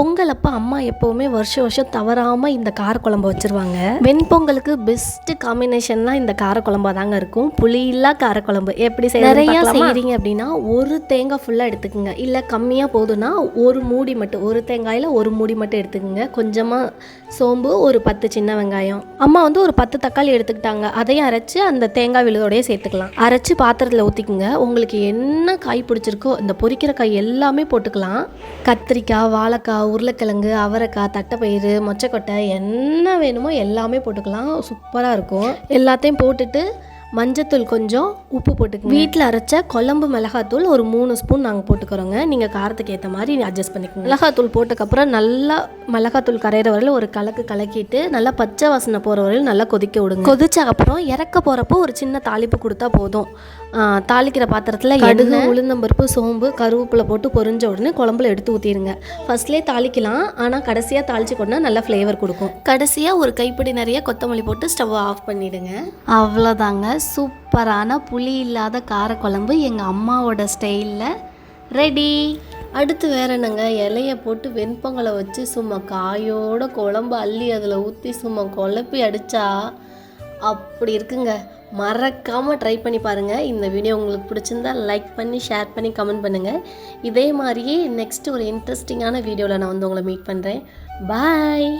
பொங்கல் அப்போ அம்மா எப்போவுமே வருஷம் வருஷம் தவறாமல் இந்த காரக்குழம்பு வச்சுருவாங்க. வெண்பொங்கலுக்கு பெஸ்ட்டு காம்பினேஷன்லாம் இந்த காரக்குழம்பா தாங்க இருக்கும். புளியில்லா காரக்குழம்பு எப்படி நிறையா செய்கிறீங்க அப்படின்னா ஒரு தேங்காய் ஃபுல்லாக எடுத்துக்கோங்க. இல்லை கம்மியாக போதுன்னா ஒரு மூடி மட்டும், ஒரு தேங்காயில் ஒரு மூடி மட்டும் எடுத்துக்கோங்க. கொஞ்சமாக சோம்பு, ஒரு 10 சின்ன வெங்காயம். அம்மா வந்து ஒரு 10 தக்காளி எடுத்துக்கிட்டாங்க. அதையும் அரைச்சி அந்த தேங்காய் விழுதோடையே சேர்த்துக்கலாம். அரைச்சி பாத்திரத்தில் ஊற்றிக்குங்க. உங்களுக்கு என்ன காய் பிடிச்சிருக்கோ இந்த பொரிக்கிற காய் எல்லாமே போட்டுக்கலாம். கத்திரிக்காய், வாழைக்காய், உருளைக்கிழங்கு, அவரைக்காய், தட்டைப்பயிறு, மொச்சக்கொட்டை என்ன வேணுமோ எல்லாமே போட்டுக்கலாம். சூப்பராக இருக்கும். எல்லாத்தையும் போட்டுட்டு மஞ்சத்தூள் கொஞ்சம், உப்பு போட்டுக்கோங்க. வீட்டில் அரைச்ச குழம்பு மிளகாத்தூள் ஒரு 3 ஸ்பூன் நாங்கள் போட்டுக்கிறோங்க. நீங்கள் காரத்துக்கு ஏற்ற மாதிரி அட்ஜஸ்ட் பண்ணிக்கோங்க. மிளகாத்தூள் போட்டதுக்கப்புறம் நல்லா மிளகாத்தூள் கரையிற வரையில் ஒரு கலக்கிட்டு நல்லா பச்சை வாசனை போகிற வரையில் நல்லா கொதிக்க விடுங்க. கொதிச்ச அப்புறம் இறக்க போகிறப்போ ஒரு சின்ன தாளிப்பு கொடுத்தா போதும். தாளிக்கிற பாத்திரத்தில் கடுகு, உளுந்தம்பருப்பு, சோம்பு, கருவேப்பிலை போட்டு பொரிஞ்ச உடனே குழம்புல எடுத்து ஊற்றிடுங்க. ஃபர்ஸ்ட்லேயே தாளிக்கலாம், ஆனால் கடைசியாக தாளிச்சு கொண்டா நல்லா ஃப்ளேவர் கொடுக்கும். கடைசியாக ஒரு கைப்பிடி நிறைய கொத்தமல்லி போட்டு ஸ்டவ் ஆஃப் பண்ணிவிடுங்க. அவ்வளோதாங்க. சூப்பரான புளி இல்லாத காரக்குழம்பு எங்கள் அம்மாவோட ஸ்டைலில் ரெடி. அடுத்து வேறு என்னங்க, இலையை போட்டு வெண்பொங்கலை வச்சு சும்மா காயோட குழம்பு அள்ளி அதில் ஊற்றி சும்மா குழப்பி அடித்தா அப்படி இருக்குங்க. மறக்காமல் ட்ரை பண்ணி பாருங்கள். இந்த வீடியோ உங்களுக்கு பிடிச்சிருந்தா லைக் பண்ணி, ஷேர் பண்ணி, கமெண்ட் பண்ணுங்கள். இதே மாதிரியே நெக்ஸ்ட்டு ஒரு இன்ட்ரெஸ்டிங்கான வீடியோவில் நான் வந்து உங்களை மீட் பண்ணுறேன். பாய்.